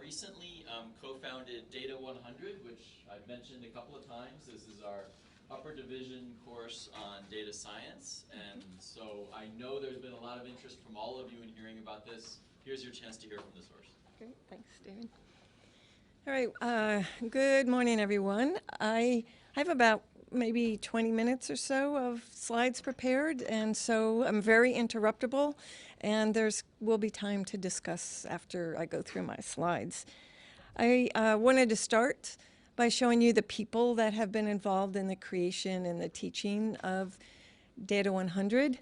recently co-founded Data 100, which I've mentioned a couple of times. This is our upper division course on data science, and so I know there's been a lot of interest from all of you in hearing about this. Here's your chance to hear from the source. Great, thanks, David. All right, good morning, everyone. I have about maybe 20 minutes or so of slides prepared, and so I'm very interruptible, and will be time to discuss after I go through my slides. I wanted to start by showing you the people that have been involved in the creation and the teaching of Data 100.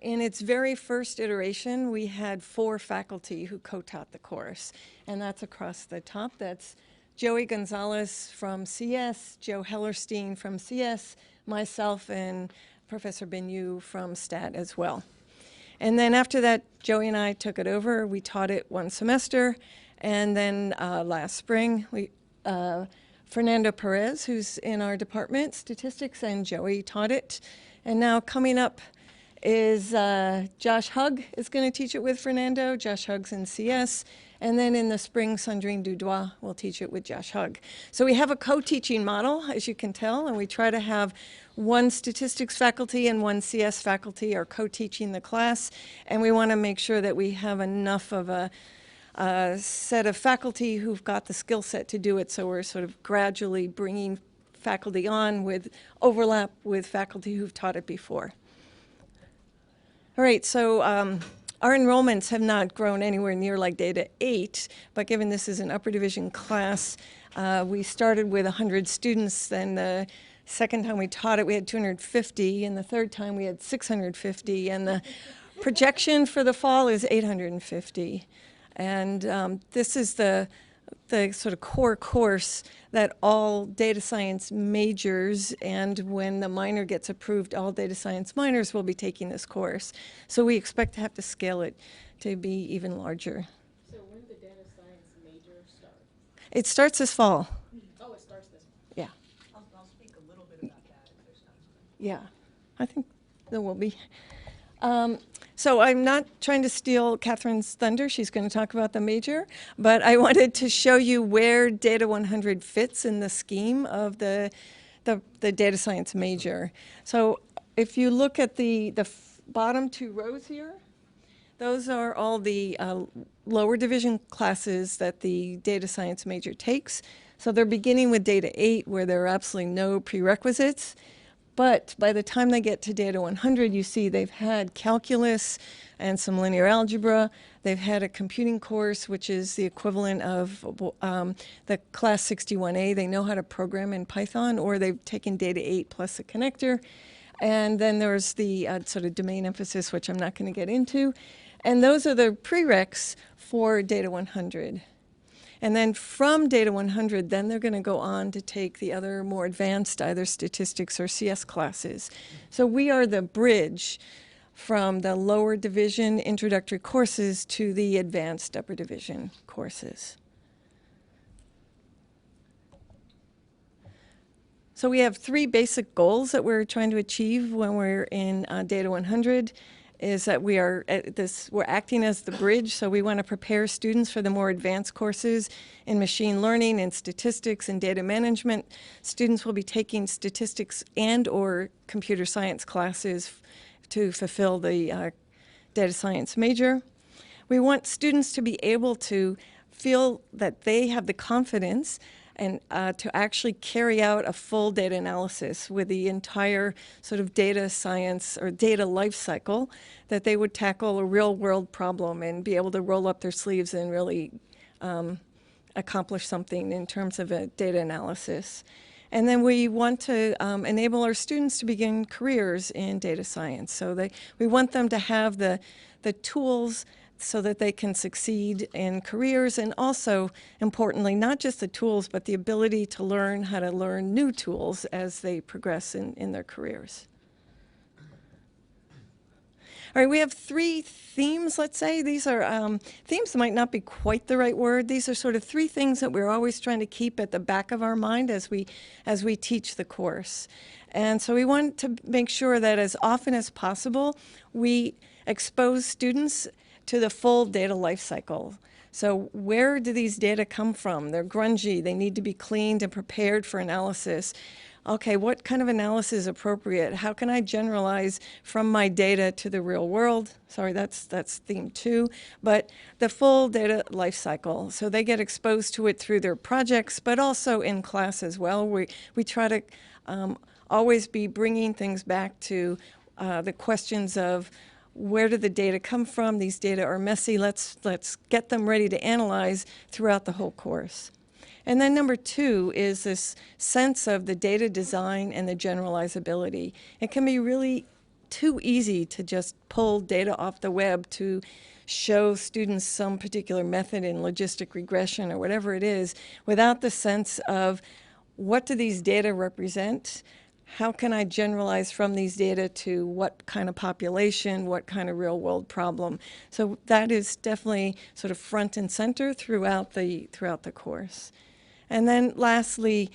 In its very first iteration, we had 4 faculty who co-taught the course, and that's across the top. That's Joey Gonzalez from CS, Joe Hellerstein from CS, myself, and Professor Benyu from STAT as well. And then after that, Joey and I took it over. We taught it 1 semester, and then last spring, Fernando Perez, who's in our department, statistics, and Joey taught it. And now coming up is Josh Hugg is going to teach it with Fernando. Josh Hugg's in CS. And then in the spring, Sandrine Dudois will teach it with Josh Hugg. So we have a co-teaching model, as you can tell, and we try to have 1 statistics faculty and 1 CS faculty are co-teaching the class. And we want to make sure that we have enough of a set of faculty who've got the skill set to do it, so we're sort of gradually bringing faculty on with overlap with faculty who've taught it before. All right, so our enrollments have not grown anywhere near like Data 8, but given this is an upper division class, we started with 100 students, then the second time we taught it we had 250, and the third time we had 650, and the projection for the fall is 850. And this is the sort of core course that all data science majors, and when the minor gets approved, all data science minors will be taking this course. So we expect to have to scale it to be even larger. So when the data science major start? It starts this fall. Oh, it starts this fall. Yeah. I'll speak a little bit about that if there's time. Yeah, I think there will be. So I'm not trying to steal Catherine's thunder. She's going to talk about the major, but I wanted to show you where Data 100 fits in the scheme of the data science major. So if you look at the bottom 2 rows here, those are all the lower division classes that the data science major takes. So they're beginning with Data 8, where there are absolutely no prerequisites. But by the time they get to Data 100, you see they've had calculus and some linear algebra. They've had a computing course, which is the equivalent of the class 61A. They know how to program in Python, or they've taken Data 8 plus a connector. And then there's the sort of domain emphasis, which I'm not going to get into. And those are the prereqs for Data 100. And then from Data 100, then they're going to go on to take the other more advanced, either statistics or CS classes. So we are the bridge from the lower division introductory courses to the advanced upper division courses. So we have 3 basic goals that we're trying to achieve when we're in Data 100. Is that we're acting as the bridge, so we want to prepare students for the more advanced courses in machine learning and statistics and data management. Students will be taking statistics and or computer science classes to fulfill the data science major. We want students to be able to feel that they have the confidence and to actually carry out a full data analysis with the entire sort of data science or data life cycle, that they would tackle a real world problem and be able to roll up their sleeves and really accomplish something in terms of a data analysis. And then we want to enable our students to begin careers in data science. So we want them to have the tools so that they can succeed in careers, and also, importantly, not just the tools, but the ability to learn how to learn new tools as they progress in their careers. All right, we have 3 themes, let's say. These are, themes might not be quite the right word. These are sort of 3 things that we're always trying to keep at the back of our mind as we teach the course. And so we want to make sure that as often as possible, we expose students to the full data lifecycle. So where do these data come from? They're grungy. They need to be cleaned and prepared for analysis. Okay, what kind of analysis is appropriate? How can I generalize from my data to the real world? Sorry, that's theme 2. But the full data life cycle. So they get exposed to it through their projects, but also in class as well. We try to always be bringing things back to the questions of where did the data come from? These data are messy. Let's get them ready to analyze throughout the whole course. And then number 2 is this sense of the data design and the generalizability. It can be really too easy to just pull data off the web to show students some particular method in logistic regression or whatever it is without the sense of what do these data represent? How can I generalize from these data to what kind of population, what kind of real world problem? So that is definitely sort of front and center throughout the course. And then lastly,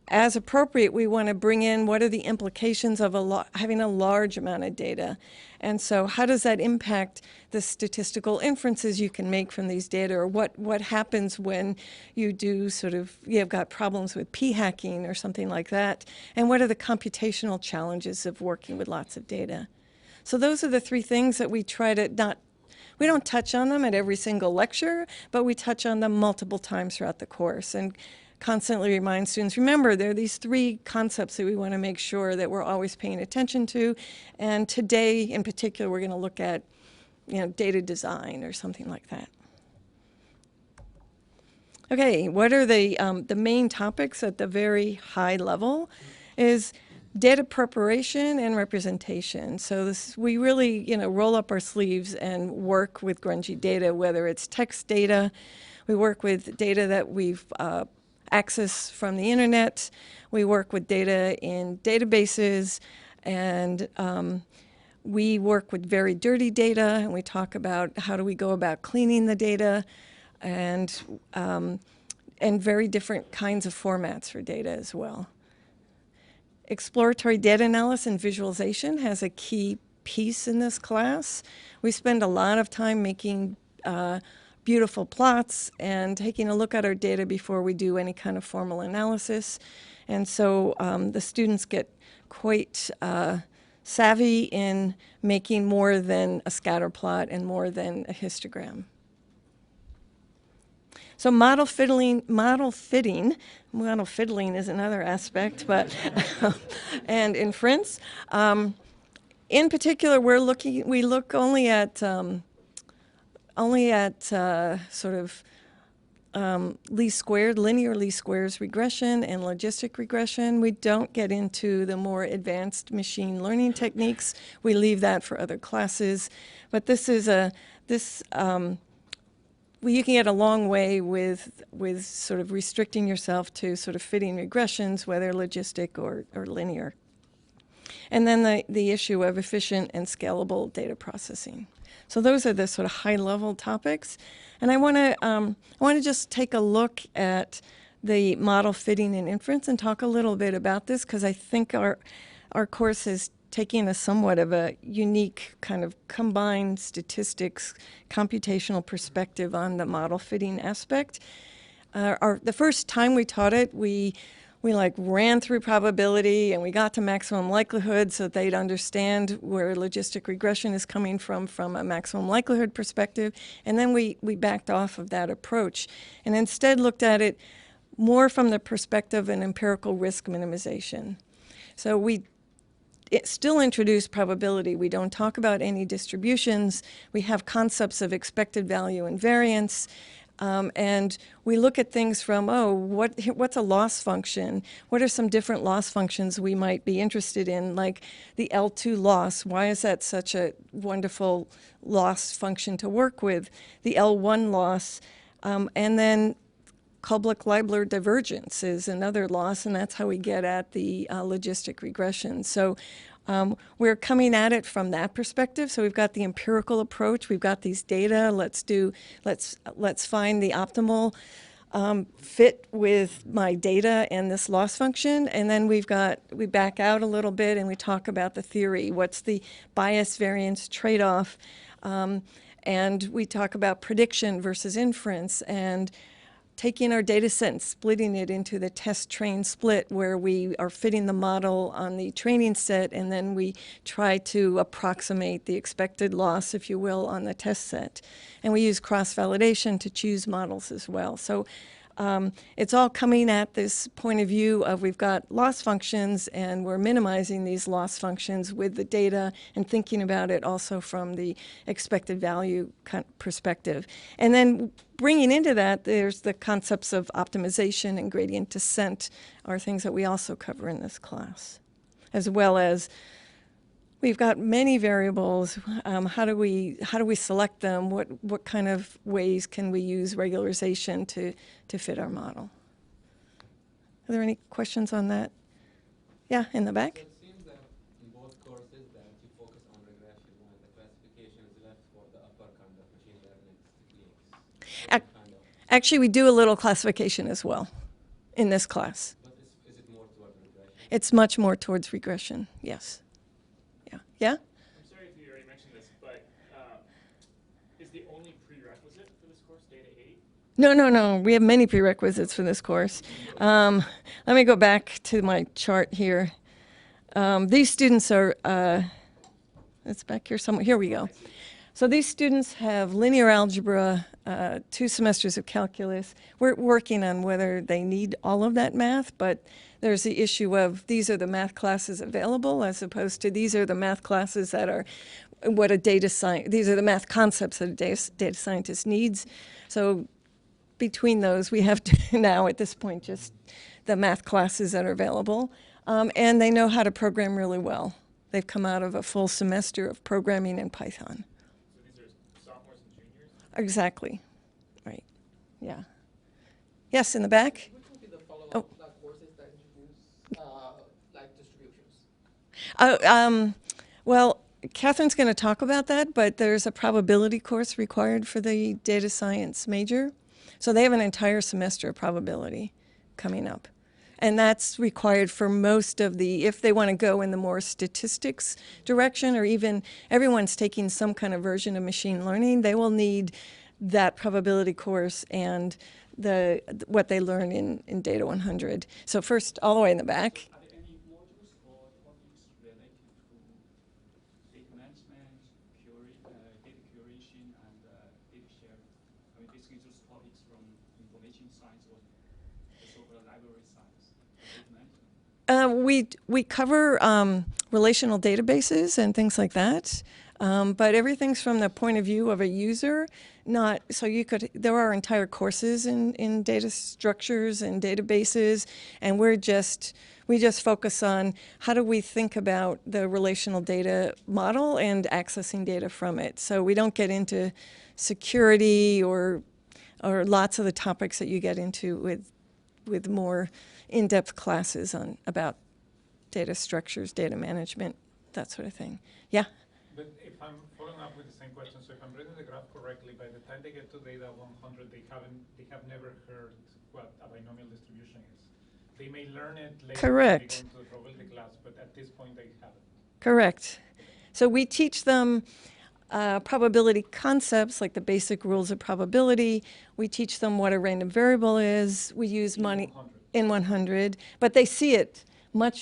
as appropriate, we want to bring in what are the implications of having a large amount of data. And so how does that impact the statistical inferences you can make from these data, or what happens when you do you've got problems with p-hacking or something like that, and what are the computational challenges of working with lots of data. So those are the 3 things that we try to we don't touch on them at every single lecture, but we touch on them multiple times throughout the course and constantly remind students, remember, there are these 3 concepts that we want to make sure that we're always paying attention to. And today, in particular, we're going to look at data design or something like that. Okay, what are the main topics at the very high level is data preparation and representation. So we really, roll up our sleeves and work with grungy data, whether it's text data. We work with data that we've accessed from the internet. We work with data in databases, and we work with very dirty data, and we talk about how do we go about cleaning the data, and very different kinds of formats for data as well. Exploratory data analysis and visualization has a key piece in this class. We spend a lot of time making beautiful plots and taking a look at our data before we do any kind of formal analysis. And so the students get quite savvy in making more than a scatter plot and more than a histogram. So model fiddling is another aspect, but and inference. In particular, we look only at sort of least squared, linear least squares regression and logistic regression. We don't get into the more advanced machine learning techniques. We leave that for other classes. But this is you can get a long way with sort of restricting yourself to sort of fitting regressions, whether logistic or linear. And then the issue of efficient and scalable data processing. So those are the sort of high-level topics. And I want to just take a look at the model fitting and inference and talk a little bit about this, because I think our course is taking a somewhat of a unique kind of combined statistics, computational perspective on the model fitting aspect. The first time we taught it, we like ran through probability and we got to maximum likelihood so that they'd understand where logistic regression is coming from a maximum likelihood perspective. And then we backed off of that approach and instead looked at it more from the perspective of an empirical risk minimization. So it still introduced probability. We don't talk about any distributions. We have concepts of expected value and variance. And we look at things from, what's a loss function? What are some different loss functions we might be interested in, like the L2 loss? Why is that such a wonderful loss function to work with? The L1 loss, and then Kullback-Leibler divergence is another loss, and that's how we get at the logistic regression. So we're coming at it from that perspective. So we've got the empirical approach. We've got these data. Let's find the optimal fit with my data and this loss function. And then we back out a little bit and we talk about the theory. What's the bias variance trade-off? And we talk about prediction versus inference, and taking our data set and splitting it into the test-train split, where we are fitting the model on the training set, and then we try to approximate the expected loss, if you will, on the test set. And we use cross-validation to choose models as well. So it's all coming at this point of view of we've got loss functions, and we're minimizing these loss functions with the data and thinking about it also from the expected value perspective. And then bringing into that, there's the concepts of optimization and gradient descent are things that we also cover in this class, as well as we've got many variables. How do we select them? What kind of ways can we use regularization to fit our model? Are there any questions on that? Yeah, in the back. So it seems that in both courses that you focus on regression, while the classification is left for the upper kind of machine learning techniques. Actually, we do a little classification as well in this class. But is it more toward regression? It's much more towards regression, yes. Yeah? I'm sorry if you already mentioned this, but is the only prerequisite for this course data 8? No. We have many prerequisites for this course. Let me go back to my chart here. These students are, it's back here somewhere. Here we go. So these students have linear algebra, 2 semesters of calculus. We're working on whether they need all of that math, but there's the issue of these are the math classes available as opposed to these are the math classes that are what a these are the math concepts that a data scientist needs. So between those, we have to now at this point just the math classes that are available. And they know how to program really well. They've come out of a full semester of programming in Python. So these are sophomores and juniors? Exactly. Right. Yeah. Yes, in the back? Which would be the follow-up courses that introduce like distributions? Well, Catherine's going to talk about that, but there's a probability course required for the data science major. So they have an entire semester of probability coming up. And that's required for most of the, if they want to go in the more statistics direction, or even everyone's taking some kind of version of machine learning, they will need that probability course and what they learn in Data 100. So first, all the way in the back. Are there any modules or topics related to data management, data curation, and data sharing? I mean, basically just topics from information science or the so-called library science, data management. We cover relational databases and things like that, but everything's from the point of view of a user. There are entire courses in data structures and databases, and we just focus on how do we think about the relational data model and accessing data from it. So we don't get into security or lots of the topics that you get into with more in-depth classes about data structures, data management, that sort of thing. Yeah? But if I'm following up with the same question, so if I'm reading the graph correctly, by the time they get to data 100, they have never heard what a binomial distribution is. They may learn it later. Correct. When they go into the probability class, but at this point they haven't. Correct. So we teach them probability concepts like the basic rules of probability. We teach them what a random variable is. We use money in 100, but they see it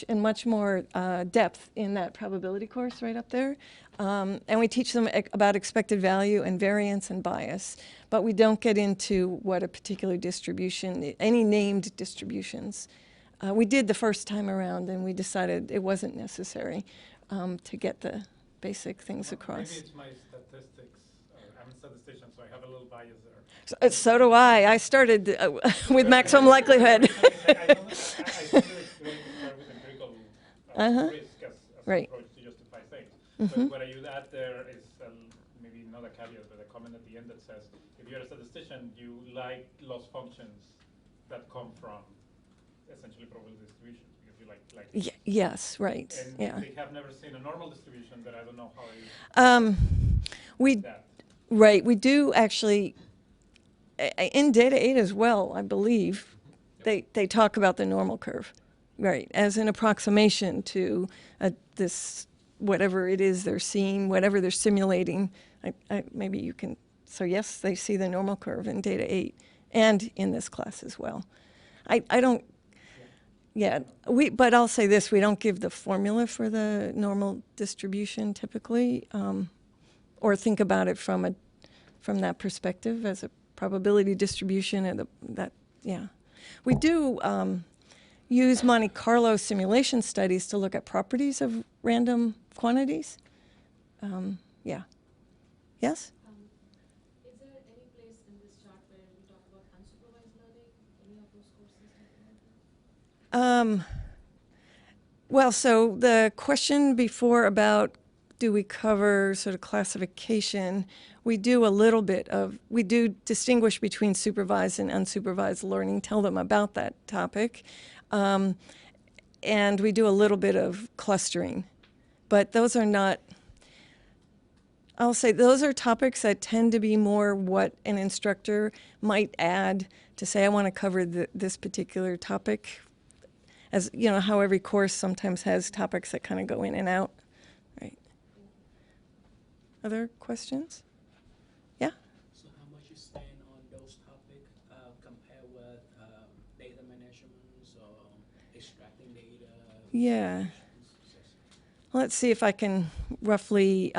in much more depth in that probability course right up there. And we teach them about expected value and variance and bias, but we don't get into what a particular distribution, any named distributions. We did the first time around, and we decided it wasn't necessary to get the basic things across. Maybe it's my statistics. I'm a statistician, so I have a little bias there. So do I. I started with maximum likelihood. I think it's great to start with empirical risk as Right. an approach to justify things. But what I would add there is maybe not a caveat, but a comment at the end that says, if you're a statistician, you like loss functions that come from essentially probability distributions, because you like Yes, right. and Yeah. they have never seen a normal distribution, but I don't know how you that. Right, we do actually, in Data 8 as well, I believe, they talk about the normal curve, right, as an approximation to this, whatever it is they're seeing, whatever they're simulating Maybe you can, so yes, they see the normal curve in data 8 and in this class as well. I don't, yeah, but I'll say this, we don't give the formula for the normal distribution typically, or think about it from that perspective as a probability distribution and yeah. We do use Monte Carlo simulation studies to look at properties of random quantities. Yeah. Yes? Is there any place in this chart where we talk about unsupervised learning? Any of those courses talk about that? Well, so the question before about do we cover sort of classification, we do a little bit of, we do distinguish between supervised and unsupervised learning, tell them about that topic. And we do a little bit of clustering. But those are not, I'll say those are topics that tend to be more what an instructor might add to say, I want to cover this particular topic. As you know, how every course sometimes has topics that kind of go in and out. Right. Other questions? Yeah? So how much you spend on those topics compare with data managements or extracting data? Yeah. Let's see if I can roughly,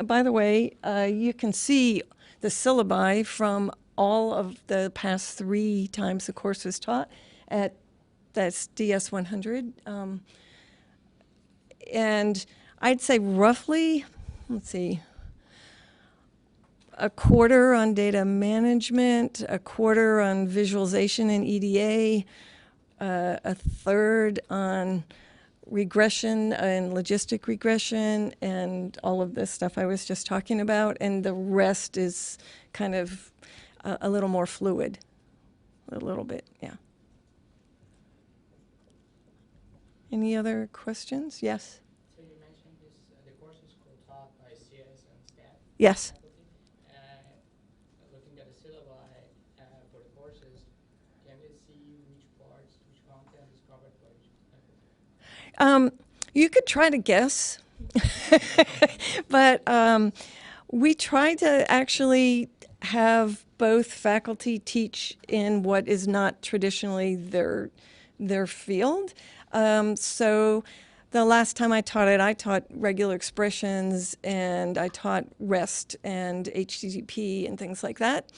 by the way, you can see the syllabi from all of the past 3 times the course was taught at that's DS 100. And I'd say roughly, let's see, a quarter on data management, a quarter on visualization and EDA, a third on regression and logistic regression and all of this stuff I was just talking about, and the rest is kind of a little more fluid, a little bit, yeah. Any other questions? Yes? So you mentioned this, the course is taught by CS and STAT. Yes. Looking at the syllabi for the courses, can we see which parts, which content is covered by each faculty? You could try to guess, but we try to actually have both faculty teach in what is not traditionally their field. So the last time I taught regular expressions, and I taught REST and HTTP and things like that.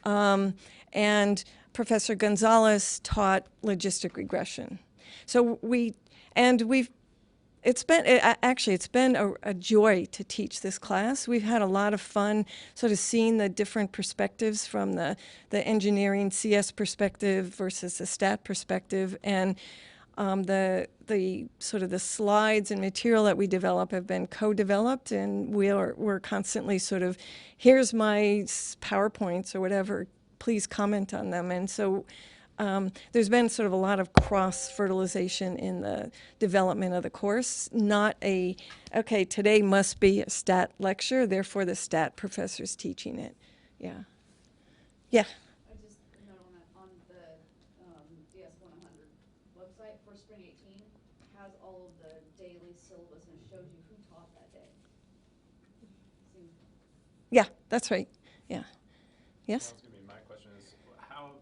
And Professor Gonzalez taught logistic regression. So it's been a joy to teach this class. We've had a lot of fun sort of seeing the different perspectives from the engineering CS perspective versus the stat perspective. And the sort of the slides and material that we develop have been co-developed, and we're constantly sort of, here's my PowerPoints or whatever, please comment on them. And so there's been sort of a lot of cross-fertilization in the development of the course, not okay, today must be a stat lecture, therefore the stat professor's teaching it. Yeah. Yeah. I just note on the DS 100 website for spring 18 has all of the daily syllabus and it shows you who taught that day. Yeah, that's right. Yeah. Yes? Well, my question is, how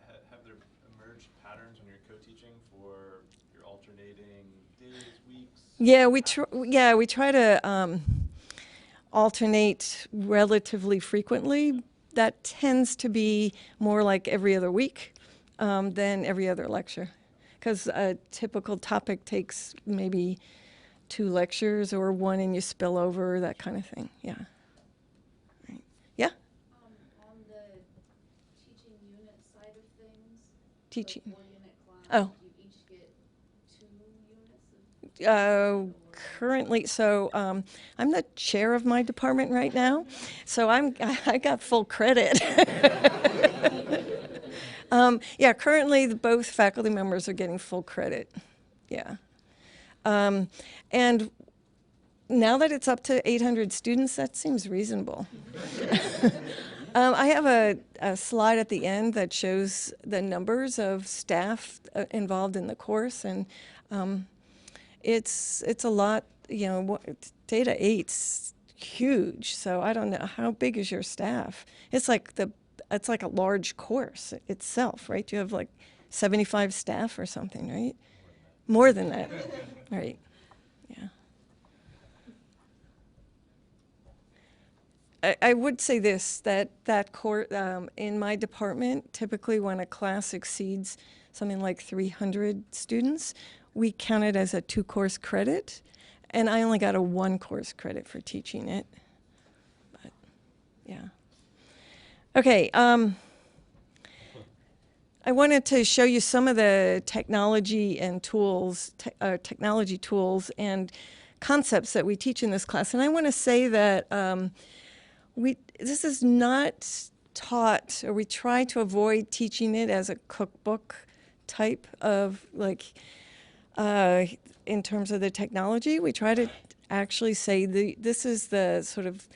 have there emerged patterns when you're co-teaching for your alternating days, weeks? Yeah, we try to alternate relatively frequently. That tends to be more like every other week than every other lecture, because a typical topic takes maybe 2 lectures or 1 and you spill over, that kind of thing. Yeah. Right. Yeah. On the teaching unit side of things, Teaching. the 4-unit class, Oh. you each get 2 units of Currently, so I'm the chair of my department right now, so I got full credit. Yeah, currently both faculty members are getting full credit. Yeah, and now that it's up to 800 students, that seems reasonable. I have a slide at the end that shows the numbers of staff involved in the course, and it's a lot. You know, data 8's huge. So I don't know, how big is your staff? It's like a large course itself, right? You have like 75 staff or something, right? More than that. Right. Yeah. I would say this, that in my department, typically when a class exceeds something like 300 students, we count it as a 2-course credit, and I only got a 1-course credit for teaching it. But, yeah. Okay, I wanted to show you some of the technology and tools, technology tools and concepts that we teach in this class, and I want to say that this is not taught, or we try to avoid teaching it as a cookbook type of, like, in terms of the technology. We try to actually say this is the sort of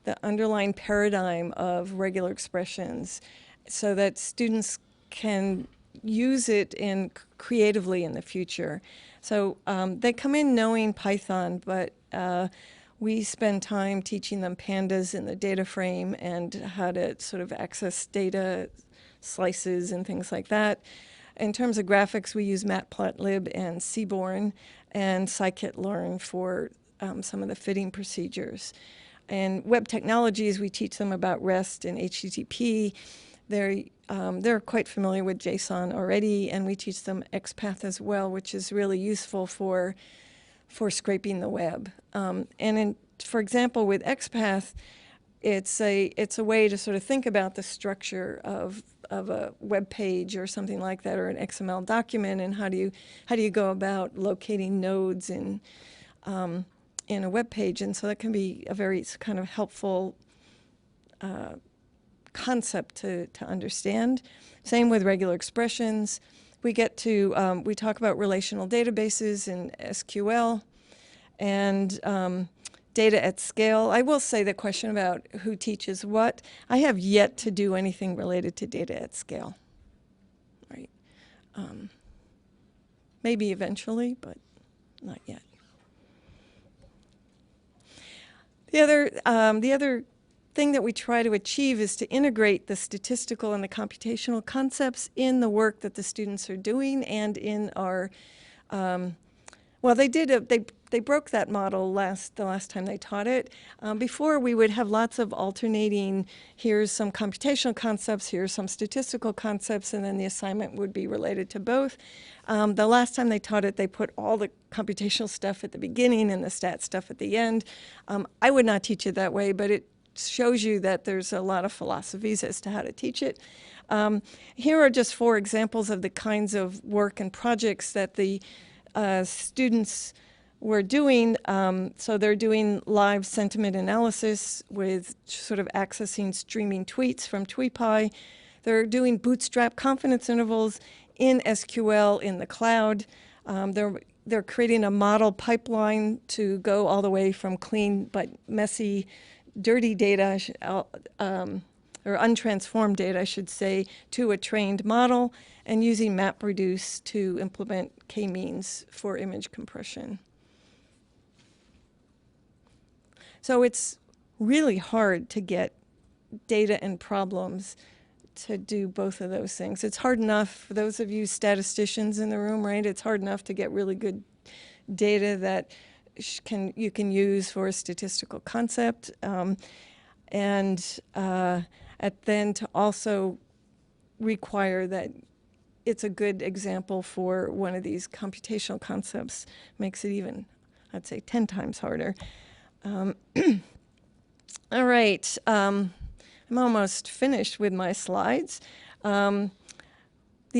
the underlying paradigm of regular expressions, so that students can use it creatively in the future. So they come in knowing Python, but we spend time teaching them pandas in the data frame and how to sort of access data slices and things like that. In terms of graphics, we use Matplotlib and Seaborn and scikit-learn for some of the fitting procedures. And web technologies, we teach them about REST and HTTP. They're quite familiar with JSON already, and we teach them XPath as well, which is really useful for scraping the web. For example, with XPath, it's a way to sort of think about the structure of a web page or something like that, or an XML document, and how do you go about locating nodes in a web page. And so that can be a very kind of helpful concept to understand. Same with regular expressions. We talk about relational databases in SQL and data at scale. I will say the question about who teaches what, I have yet to do anything related to data at scale. Right? Maybe eventually, but not yet. The other thing that we try to achieve is to integrate the statistical and the computational concepts in the work that the students are doing, and in our well, they broke that model the last time they taught it. Before, we would have lots of alternating, here's some computational concepts, here's some statistical concepts, and then the assignment would be related to both. The last time they taught it, they put all the computational stuff at the beginning and the stat stuff at the end. I would not teach it that way, but it shows you that there's a lot of philosophies as to how to teach it. Here are just 4 examples of the kinds of work and projects that the students were doing. So they're doing live sentiment analysis with sort of accessing streaming tweets from TweetPy. They're doing bootstrap confidence intervals in SQL in the cloud. They're creating a model pipeline to go all the way from clean but messy, dirty data, or untransformed data, I should say, to a trained model, and using MapReduce to implement k-means for image compression. So it's really hard to get data and problems to do both of those things. It's hard enough, for those of you statisticians in the room, right? It's hard enough to get really good data that you can use for a statistical concept, and then to also require that it's a good example for one of these computational concepts makes it even, I'd say, 10 times harder. All right, I'm almost finished with my slides. The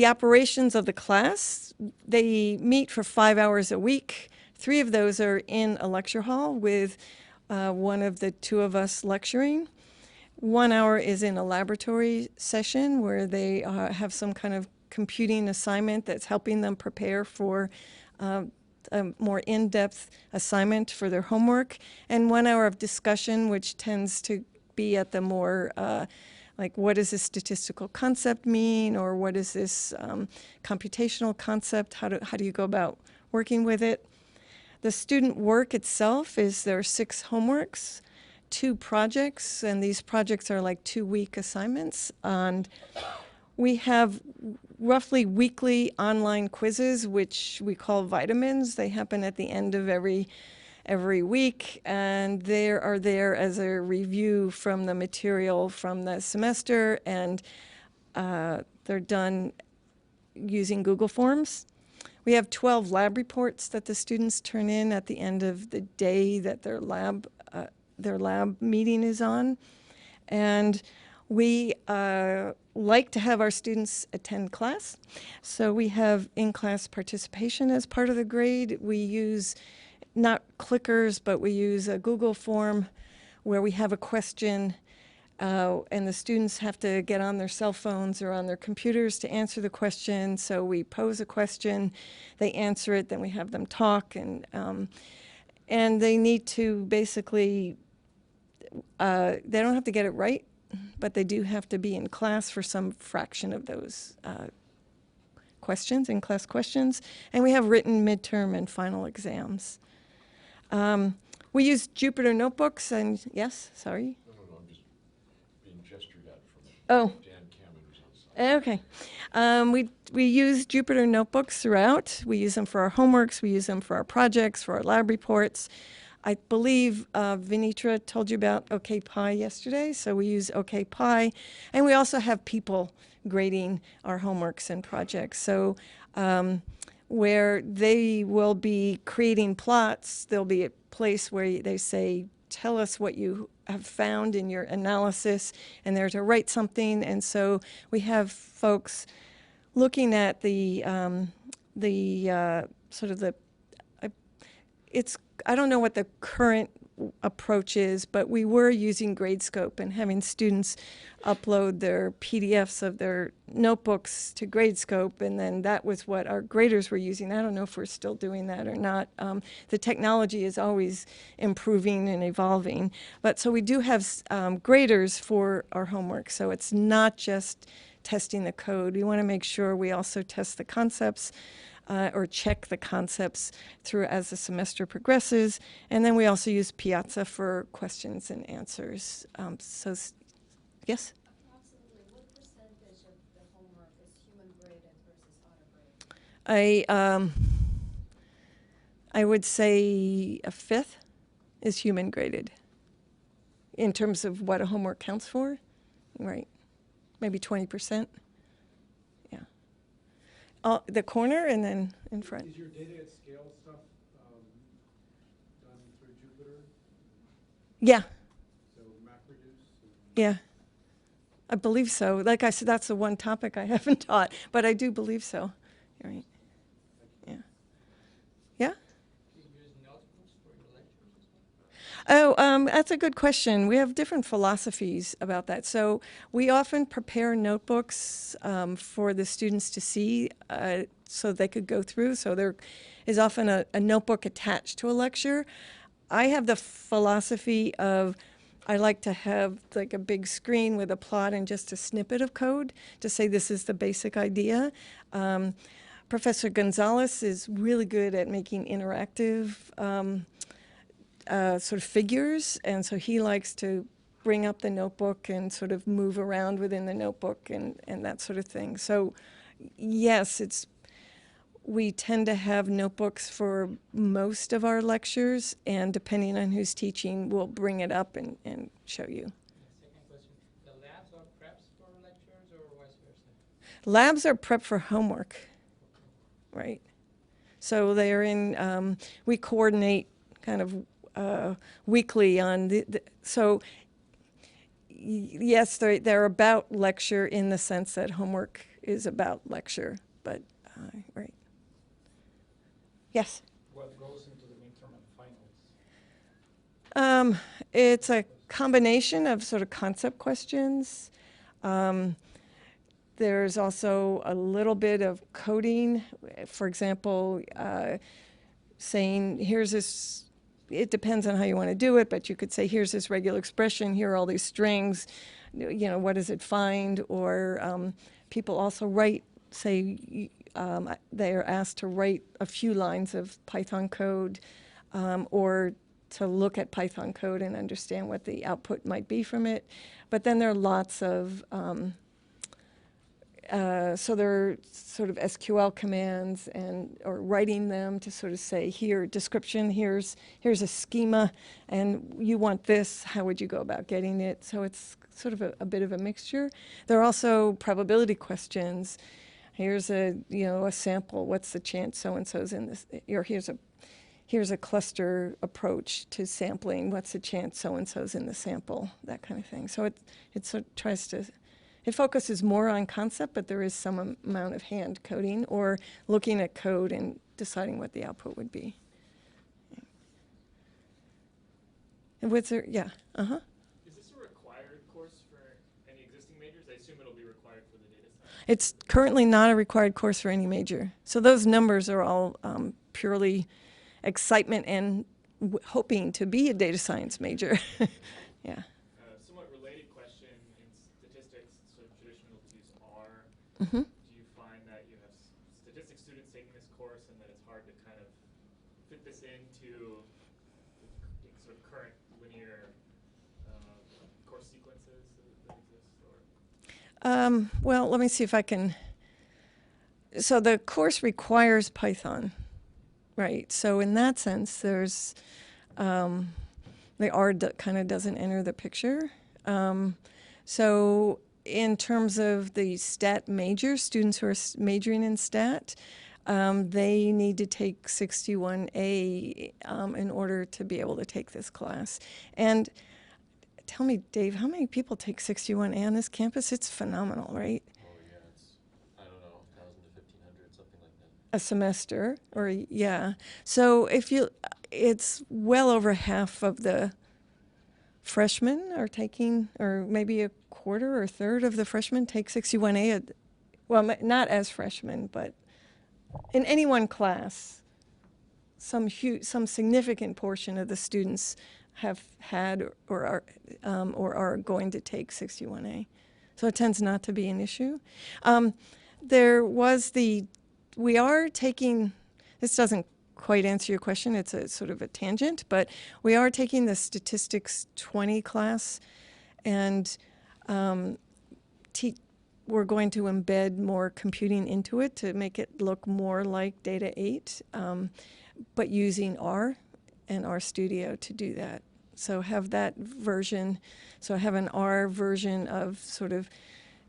operations of the class, they meet for 5 hours a week. 3 of those are in a lecture hall with one of the 2 of us lecturing. 1 hour is in a laboratory session where they have some kind of computing assignment that's helping them prepare for a more in-depth assignment for their homework, and 1 hour of discussion, which tends to be at the more like, what does this statistical concept mean, or what is this computational concept? How do you go about working with it? The student work itself there are 6 homeworks, 2 projects, and these projects are like 2-week assignments. And we have roughly weekly online quizzes, which we call vitamins. They happen at the end of every week, and they are there as a review from the material from the semester, and they're done using Google Forms. We have 12 lab reports that the students turn in at the end of the day that their lab meeting is on. And we like to have our students attend class. So we have in-class participation as part of the grade. We use not clickers, but we use a Google form where we have a question and the students have to get on their cell phones or on their computers to answer the question. So we pose a question, they answer it, then we have them talk, and they need to basically, they don't have to get it right, but they do have to be in class for some fraction of those questions, in-class questions. And we have written midterm and final exams. We use Jupyter notebooks, and yes, sorry? No, I'm just being gestured at from Oh. Dan Cameron, who's on site. We use Jupyter notebooks throughout. We use them for our homeworks, we use them for our projects, for our lab reports. I believe Vinitra told you about OKPy yesterday, so we use OKPy. And we also have people grading our homeworks and projects. So where they will be creating plots, there'll be a place where they say, tell us what you have found in your analysis, and they're to write something. And so we have folks looking at I don't know what the current approach is, but we were using Gradescope and having students upload their PDFs of their notebooks to Gradescope, and then that was what our graders were using. I don't know if we're still doing that or not. The technology is always improving and evolving. But so we do have graders for our homework, so it's not just testing the code. We want to make sure we also test the concepts or check the concepts through as the semester progresses. And then we also use Piazza for questions and answers. Yes? Approximately what percentage of the homework is human graded versus auto graded? I would say a fifth is human graded in terms of what a homework counts for, right? Maybe 20%. The corner and then in front. Is your data at scale stuff done through Jupyter? Yeah. So MapReduce? Yeah. I believe so. Like I said, that's the one topic I haven't taught, but I do believe so. You're right. Yeah. Yeah? Do you use notebooks for your lectures as well? Oh, that's a good question. We have different philosophies about that. So we often prepare notebooks for the students to see so they could go through. So there is often a notebook attached to a lecture. I have the philosophy of I like to have like a big screen with a plot and just a snippet of code to say this is the basic idea. Professor Gonzalez is really good at making interactive sort of figures, and so he likes to bring up the notebook and sort of move around within the notebook and that sort of thing. So yes, we tend to have notebooks for most of our lectures, and depending on who's teaching, we'll bring it up and show you. Second question, the labs are preps for lectures or vice versa? Labs are prep for homework, right? So they're in, we coordinate kind of weekly on so yes, they're about lecture in the sense that homework is about lecture, but right. Yes? What goes into the midterm and finals? It's a combination of sort of concept questions. There's also a little bit of coding. For example, saying here's this, it depends on how you want to do it, but you could say here's this regular expression, here are all these strings, you know, what does it find? Or people also write, say, they are asked to write a few lines of Python code or to look at Python code and understand what the output might be from it. But then there are lots of, so there are sort of SQL commands or writing them to sort of say, here, description, here's a schema, and you want this, how would you go about getting it? So it's sort of a bit of a mixture. There are also probability questions. Here's a sample, what's the chance so-and-so's in this, or here's a cluster approach to sampling, what's the chance so-and-so's in the sample, that kind of thing. So it sort of tries to, it focuses more on concept, but there is some amount of hand coding or looking at code and deciding what the output would be. And what's there, yeah, uh-huh. Is this a required course for any existing majors? I assume it'll be required for the data science. It's currently not a required course for any major. So those numbers are all purely excitement and hoping to be a data science major. Yeah. Somewhat related question, in statistics, sort of traditional to use R. Mm-hmm. Do you find that you have statistics students taking this course and that it's hard to kind of fit this into sort of current linear course sequences that exist? Or? Well, let me see if I can. So the course requires Python, right? So in that sense, there's the R kind of doesn't enter the picture. So in terms of the stat major, students who are majoring in stat, they need to take 61A in order to be able to take this class. And tell me, Dave, how many people take 61A on this campus? It's phenomenal, right? Oh, yeah, it's, I don't know, 1,000 to 1,500, something like that. A semester, or yeah. So it's well over half of the freshmen are taking, or maybe a quarter or a third of the freshmen take 61A. Well, not as freshmen, but in any one class, some significant portion of the students have had or are going to take 61A. So it tends not to be an issue. We are taking, this doesn't quite answer your question, it's a sort of a tangent, but we are taking the Statistics 20 class, and we're going to embed more computing into it to make it look more like Data 8, but using R and RStudio to do that. So have that version, so have an R version of sort of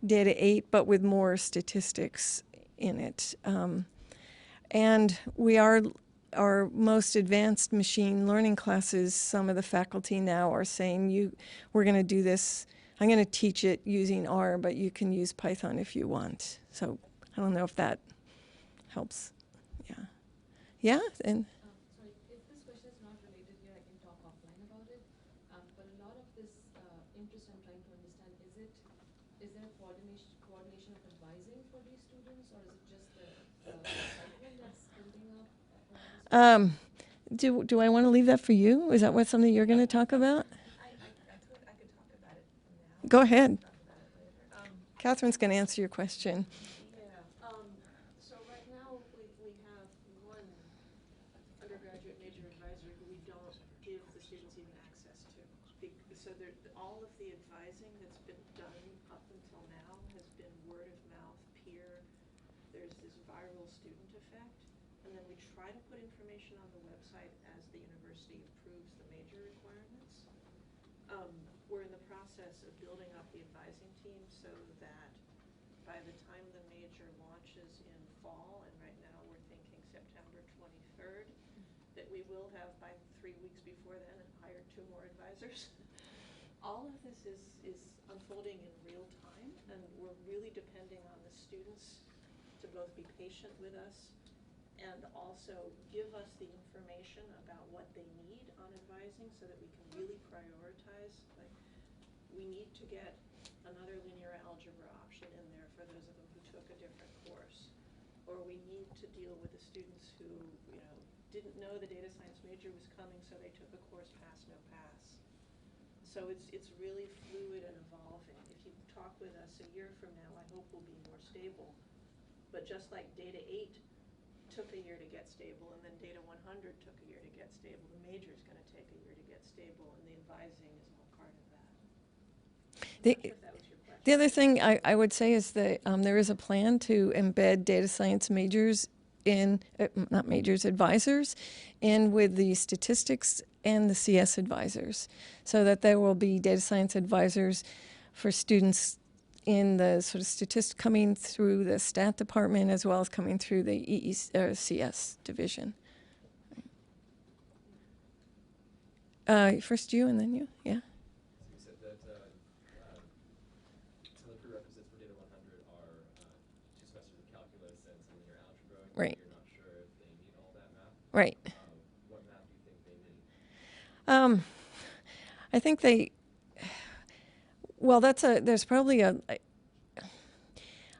Data 8, but with more statistics in it. And our most advanced machine learning classes, some of the faculty now are saying, we're going to do this, I'm going to teach it using R, but you can use Python if you want. So I don't know if that helps. Yeah. Yeah? And Sorry, if this question is not related here, I can talk offline about it. But a lot of this interest I'm trying to understand, is there coordination of advising for these students, or is it just the excitement that's building up? do I want to leave that for you? Is that something you're going to talk about? I could talk about it now. Go ahead. Talk about it later. Catherine's going to answer your question. Yeah, so right now we have one undergraduate major advisor who we don't give the students even access to. So all of the advising that's been done up until now has been word of mouth, peer. There's this viral student effect. And then we try to put information on the website as the university approves the major requirements. We're in the process of building up the advising team so that by the time the major launches in fall, and right now we're thinking September 23rd, that we will have by 3 weeks before then hired 2 more advisors. All of this is unfolding in real time, and we're really depending on the students to both be patient with us and also give us the information about what they need on advising so that we can really prioritize. Like, we need to get another linear algebra option in there for those of them who took a different course. Or we need to deal with the students who, didn't know the data science major was coming, so they took a course pass, no pass. So it's really fluid and evolving. If you talk with us a year from now, I hope we'll be more stable. But just like Data 8 took a year to get stable, and then Data 100 took a year to get stable. The major is going to take a year to get stable, and the advising is all part of that. I'm not sure if that was your question. The other thing I would say is that there is a plan to embed data science majors in, not majors, advisors, in with the statistics and the CS advisors, so that there will be data science advisors for students in the sort of statistics coming through the stat department as well as coming through the CS division. First you and then you, yeah. So you said that some of the prerequisites for Data 100 are 2 semesters of calculus and some linear algebra. Right. You're not sure if they need all that math. Right. What math do you think they need? I think they, well, there's probably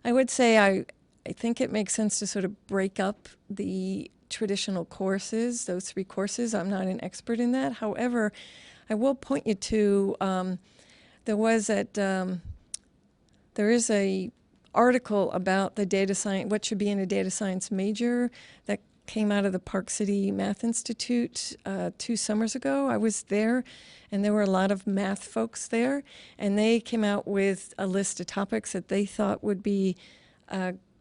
I would say I think it makes sense to sort of break up the traditional courses, those 3 courses. I'm not an expert in that. However, I will point you to, there is a article about the data science, what should be in a data science major that came out of the Park City Math Institute 2 summers ago. I was there, and there were a lot of math folks there, and they came out with a list of topics that they thought would be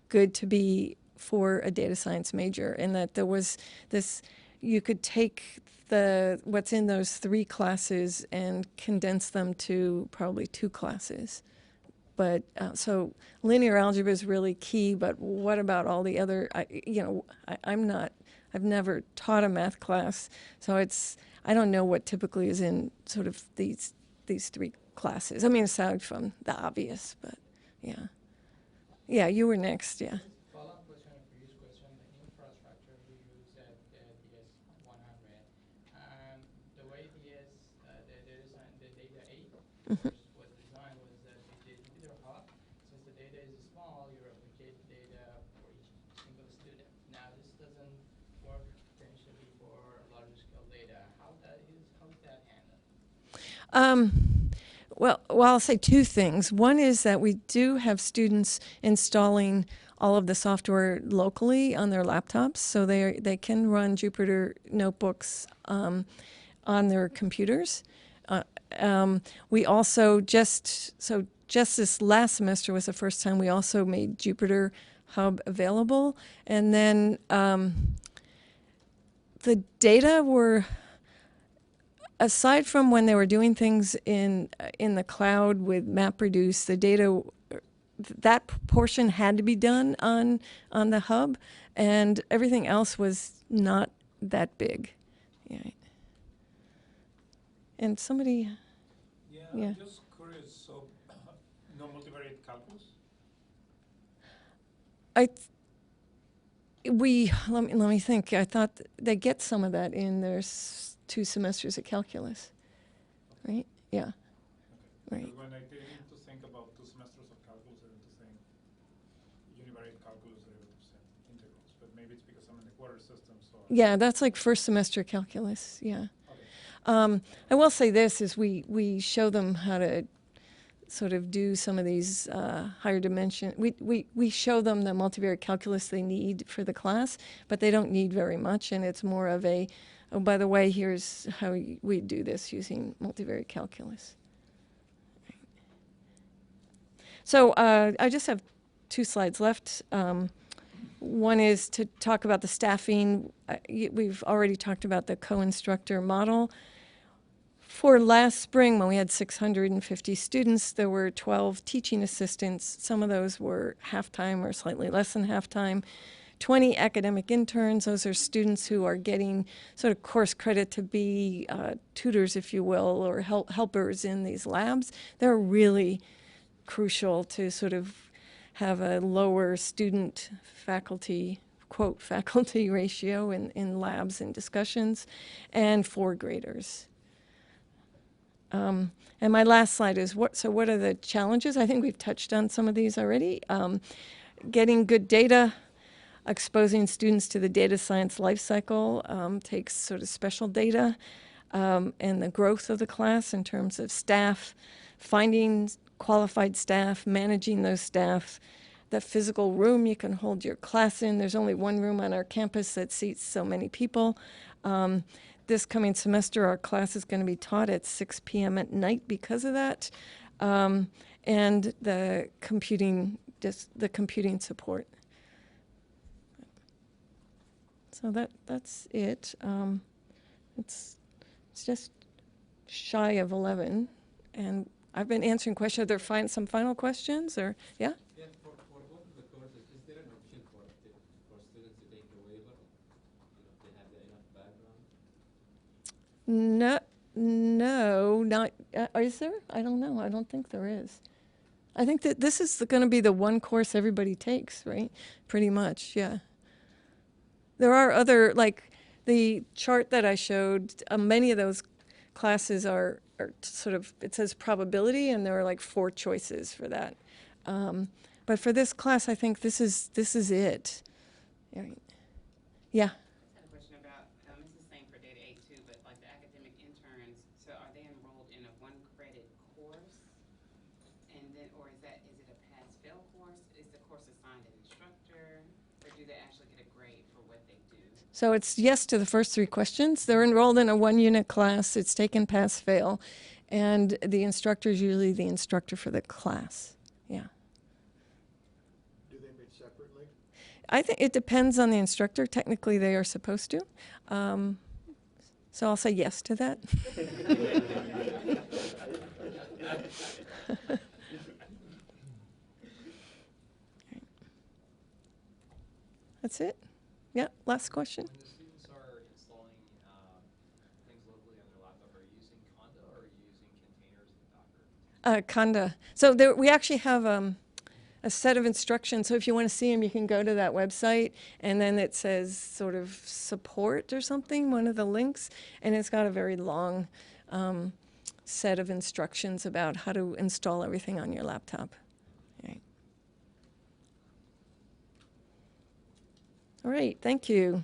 good to be for a data science major, and that there was this, you could take what's in those 3 classes and condense them to probably 2 classes. But so linear algebra is really key, but what about all the other, I've never taught a math class, so I don't know what typically is in sort of these 3 classes. I mean, aside from the obvious, but yeah. Yeah, you were next, yeah. Follow-up question on previous question, the infrastructure we use at DS 100. The way DS, the data 8 was designed was that the Jupyter Hub, since the data is small, you replicate data for each single student. Now this doesn't work potentially for larger scale data. How is that handled? Well, I'll say 2 things. One is that we do have students installing all of the software locally on their laptops, so they can run Jupyter notebooks on their computers. We also just this last semester was the first time we also made Jupyter Hub available, and then the data were, aside from when they were doing things in the cloud with MapReduce, the data, that portion had to be done on the hub, and everything else was not that big. Yeah. And somebody. Yeah. I'm just curious. So, no multivariate calculus? Let me think. I thought they get some of that in their 2 semesters of calculus, right? Yeah. Okay. Right. Because when I didn't to think about 2 semesters of calculus, I didn't to think univariate calculus derivatives and integrals. But maybe it's because I'm in the quarter system, so. Yeah, that's like first semester calculus. Yeah. Okay. I will say this is we show them how to sort of do some of these higher dimension. We show them the multivariate calculus they need for the class, but they don't need very much, and it's more of a, oh, by the way, here's how we do this using multivariate calculus. So I just have 2 slides left. One is to talk about the staffing. We've already talked about the co-instructor model. For last spring, when we had 650 students, there were 12 teaching assistants. Some of those were half-time or slightly less than half-time. 20 academic interns. Those are students who are getting sort of course credit to be tutors, if you will, or helpers in these labs. They're really crucial to sort of have a lower student faculty, quote, faculty ratio in labs and discussions, and 4 graders. And my last slide is, what are the challenges? I think we've touched on some of these already. Getting good data, exposing students to the data science lifecycle takes sort of special data, and the growth of the class in terms of staff, finding qualified staff, managing those staff. the physical room you can hold your class in. There's only one room on our campus that seats so many people. This coming semester, our class is going to be taught at 6 p.m. at night because of that, and the computing support. So that's it. It's just shy of 11, and I've been answering questions. Are there some final questions, or yeah? Yeah, for both of the courses, is there an option for students to take the waiver, if they have enough background? No, not. Is there? I don't know. I don't think there is. I think that this is going to be the one course everybody takes, right? Pretty much, yeah. There are other, like the chart that I showed, many of those classes are sort of, it says probability, and there are like 4 choices for that. But for this class, I think this is it. Right. Yeah. I had a question about, this is the same for Data 8 too, but like the academic interns, so are they enrolled in a 1-credit course? And then, or is it a pass-fail course? Is the course assigned an instructor? Or do they actually get a grade for what they do? So it's yes to the first 3 questions. They're enrolled in a 1-unit class. It's taken pass-fail. And the instructor is usually the instructor for the class. Yeah. Do they meet separately? I think it depends on the instructor. Technically, they are supposed to. So I'll say yes to that. That's it? Yeah, last question. When the students are installing things locally on their laptop, are you using Conda or are you using containers and Docker? Conda. So there, we actually have a set of instructions. So if you want to see them, you can go to that website, and then it says sort of support or something, one of the links, and it's got a very long set of instructions about how to install everything on your laptop. Right. All right, thank you.